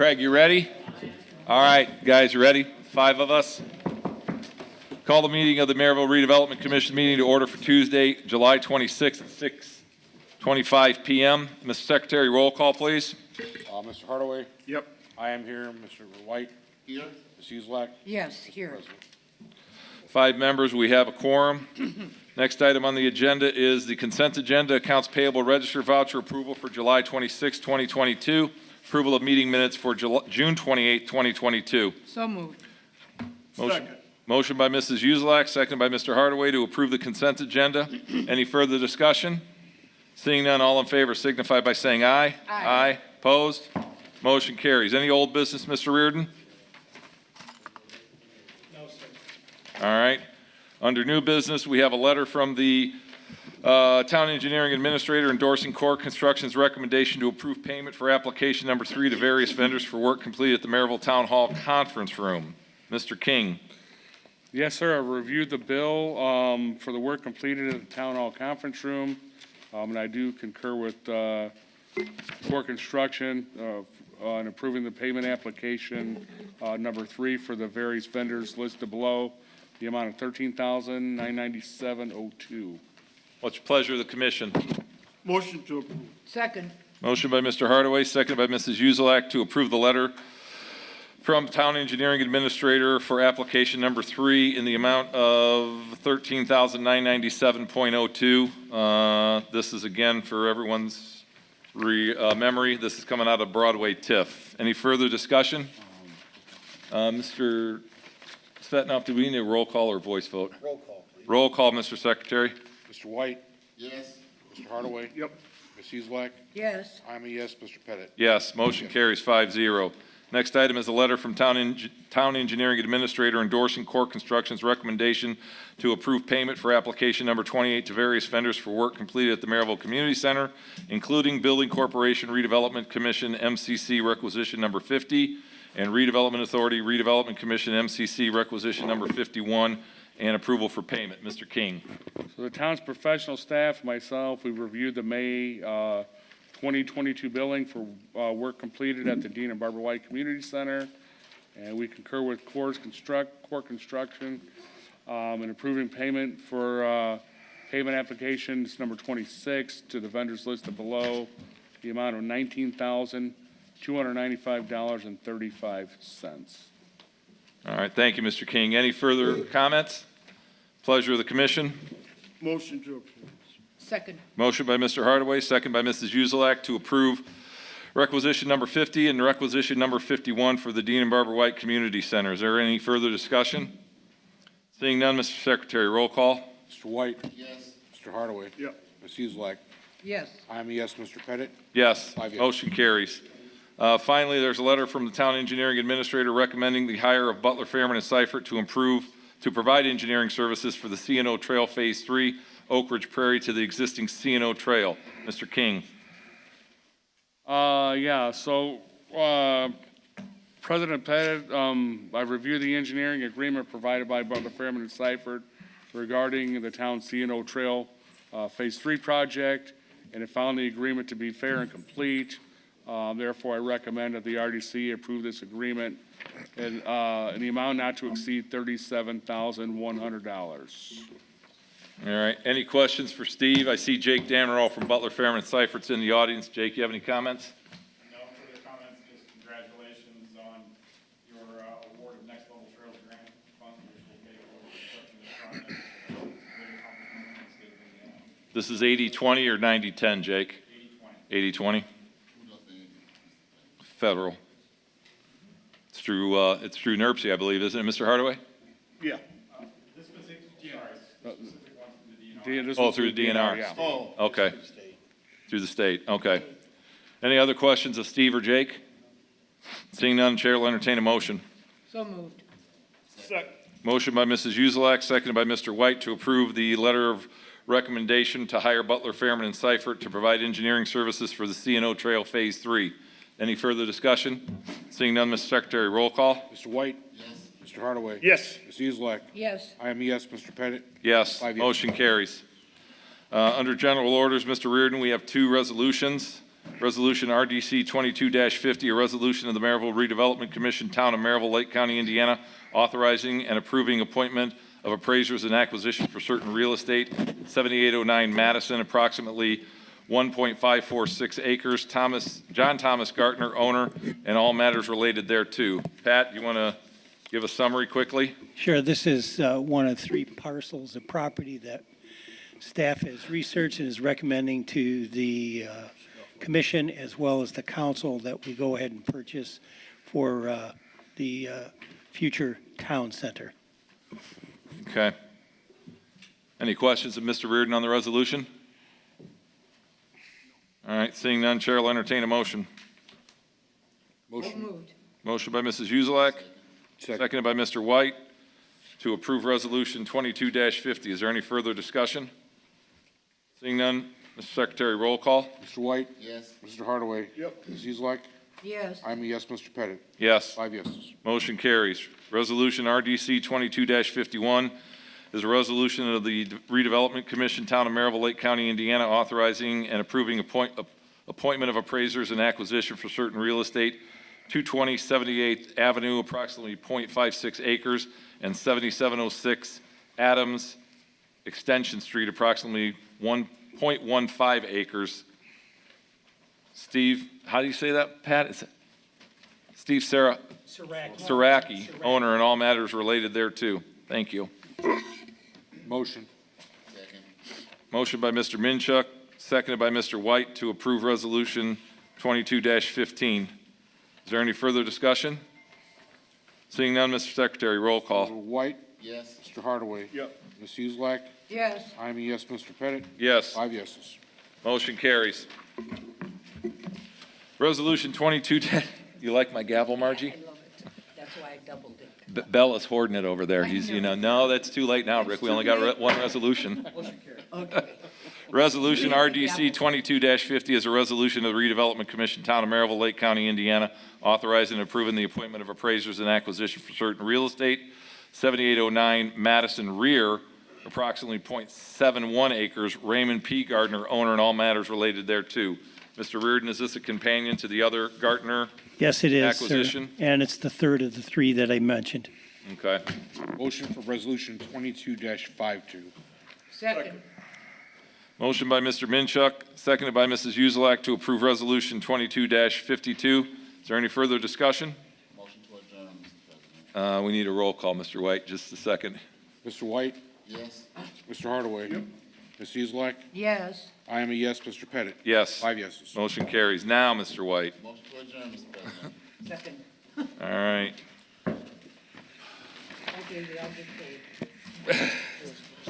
Craig, you ready? All right, guys, you ready? 5 of us. Call the meeting of the Merrillville Redevelopment Commission meeting to order for Tuesday, July 26th at 6:25 p.m. Mr. Secretary, roll call, please. Mr. Hardaway? Yep. I am here. Mr. White? Here. Ms. Uselak? Yes, here. President. 5 members, we have a quorum. Next item on the agenda is the consent agenda, accounts payable register voucher approval for July 26, 2022, approval of meeting minutes for June 28, 2022. So moved. Motion by Mrs. Uselak, second by Mr. Hardaway to approve the consent agenda. Any further discussion? Seeing none, all in favor signify by saying aye. Aye. Opposed? Motion carries. Any old business, Mr. Reardon? No, sir. All right. Under new business, we have a letter from the Town Engineering Administrator endorsing Core Construction's recommendation to approve payment for application number 3 to various vendors for work completed at the Merrillville Town Hall Conference Room. Mr. King. Yes, sir. I reviewed the bill for the work completed at the Town Hall Conference Room, and I do concur with Core Construction on approving the payment application number 3 for the various vendors listed below, the amount of $13,997.02. What's your pleasure of the commission? Motion to approve. Second. Motion by Mr. Hardaway, seconded by Mrs. Uselak to approve the letter from Town Engineering Administrator for application number 3 in the amount of $13,997.02. This is again for everyone's memory. This is coming out of Broadway TIF. Any further discussion? Mr. Svetnoff, do we need a roll call or voice vote? Roll call, please. Roll call, Mr. Secretary. Mr. White? Yes. Mr. Hardaway? Yep. Ms. Uselak? Yes. I'm a yes. Mr. Pettit? Yes, motion carries 5-0. Next item is a letter from Town Engineering Administrator endorsing Core Construction's recommendation to approve payment for application number 28 to various vendors for work completed at the Merrillville Community Center, including Building Corporation Redevelopment Commission MCC requisition number 50 and Redevelopment Authority Redevelopment Commission MCC requisition number 51 and approval for payment. Mr. King. So the town's professional staff, myself, we reviewed the May 2022 billing for work completed at the Dean and Barbara White Community Center, and we concur with Core Construction in approving payment for payment applications number 26 to the vendors listed below, the amount of $19,295.35. All right, thank you, Mr. King. Any further comments? Pleasure of the commission. Motion to approve. Second. Motion by Mr. Hardaway, second by Mrs. Uselak to approve requisition number 50 and requisition number 51 for the Dean and Barbara White Community Center. Is there any further discussion? Seeing none, Mr. Secretary, roll call. Mr. White? Yes. Mr. Hardaway? Yep. Ms. Uselak? Yes. I'm a yes. Mr. Pettit? Yes, 5 yes. motion carries. Finally, there's a letter from the Town Engineering Administrator recommending the hire of Butler, Fairman, and Seifert to provide engineering services for the C&O Trail Phase 3, Oak Ridge Prairie to the existing C&O Trail. Mr. King. President Pettit, I reviewed the engineering agreement provided by Butler, Fairman, and Seifert regarding the town C&O Trail Phase 3 project, and it found the agreement to be fair and complete. Therefore, I recommend that the RDC approve this agreement in the amount not to exceed $37,100. All right, any questions for Steve? I see Jake Damerall from Butler, Fairman, and Seifert's in the audience. Jake, you have any comments? No further comments, just congratulations on your award of Next Level Trails Grant Fund, which will pay for construction of the project. This is 80-20 or 90-10, Jake? 80-20. 80-20. Federal. It's through NERPC, I believe, isn't it, Mr. Hardaway? Yeah. This specific, sorry, this specific one from the DNR. Oh, through the DNR. Yeah. Oh. Okay. Through the state, okay. Any other questions of Steve or Jake? Seeing none, Chair will entertain a motion. So moved. Second. Motion by Mrs. Uselak, seconded by Mr. White to approve the letter of recommendation to hire Butler, Fairman, and Seifert to provide engineering services for the C&O Trail Phase 3. Any further discussion? Seeing none, Mr. Secretary, roll call. Mr. White? Yes. Mr. Hardaway? Yes. Ms. Uselak? Yes. I am a yes. Mr. Pettit? Yes, 5 yes. motion carries. Under general orders, Mr. Reardon, we have 2 resolutions. Resolution RDC 22-50, a resolution of the Merrillville Redevelopment Commission, Town of Merrillville, Lake County, Indiana, authorizing and approving appointment of appraisers and acquisition for certain real estate, 7809 Madison, approximately 1.546 acres. John Thomas Gartner, owner, and all matters related thereto. Pat, you want to give a summary quickly? Sure, this is one of 3 parcels of property that staff has researched and is recommending to the commission as well as the council that we go ahead and purchase for the future town center. Okay. Any questions of Mr. Reardon on the resolution? All right, seeing none, Chair will entertain a motion. So moved. Motion by Mrs. Uzelak, seconded by Mr. White, to approve Resolution 22-50. Is there any further discussion? Seeing none, Mr. Secretary, roll call. Mr. White? Yes. Mr. Hardaway? Yep. Ms. Uselak? Yes. I'm a yes, Mr. Pettit. Yes. 5 yeses. Motion carries. Resolution RDC 22-51 is a resolution of the Redevelopment Commission, Town of Merrillville, Lake County, Indiana, authorizing and approving appointment of appraisers and acquisition for certain real estate, 220 78th Avenue, approximately .56 acres, and 7706 Adams Extension Street, approximately 1.15 acres. Steve, how do you say that, Pat? Is it Steve Saraki, owner, and all matters related thereto. Thank you. Motion. Second. Motion by Mr. Minchuk, seconded by Mr. White to approve Resolution 22-15. Is there any further discussion? Seeing none, Mr. Secretary, roll Mr. call. White? Yes. Mr. Hardaway? Yep. Ms. Uselak? Yes. I'm a yes, Mr. Pettit. Yes. 5 yeses. Motion carries. Resolution 22, you like my gavel, Margie? I love it. That's why I doubled it. Bella's hoarding it over there. He's, no, that's too late now, Rick. We only got one resolution. Okay. Resolution RDC 22-50 is a resolution of the Redevelopment Commission, Town of Merrillville, Lake County, Indiana, authorizing and approving the appointment of appraisers and acquisition for certain real estate, 7809 Madison Rear, approximately .71 acres, Raymond P. Gardner, owner, and all matters related thereto. Mr. Reardon, is this a companion to the other Gartner? Yes, it is, sir. Acquisition? And it's the third of the 3 that I mentioned. Okay. Motion for Resolution 22-52. Second. Motion by Mr. Minchuk, seconded by Mrs. Uzelak to approve Resolution 22-52. Is there any further discussion? Motion to adjourn, Mr. President. We need a roll call, Mr. White, just a second. Mr. White? Yes. Mr. Hardaway? Yep. Ms. Uselak? Yes. I am a yes, Mr. Pettit. Yes. 5 yeses. Motion carries. Now, Mr. White. Motion to adjourn, Mr. President. Second. All right. Okay, I'll get paid.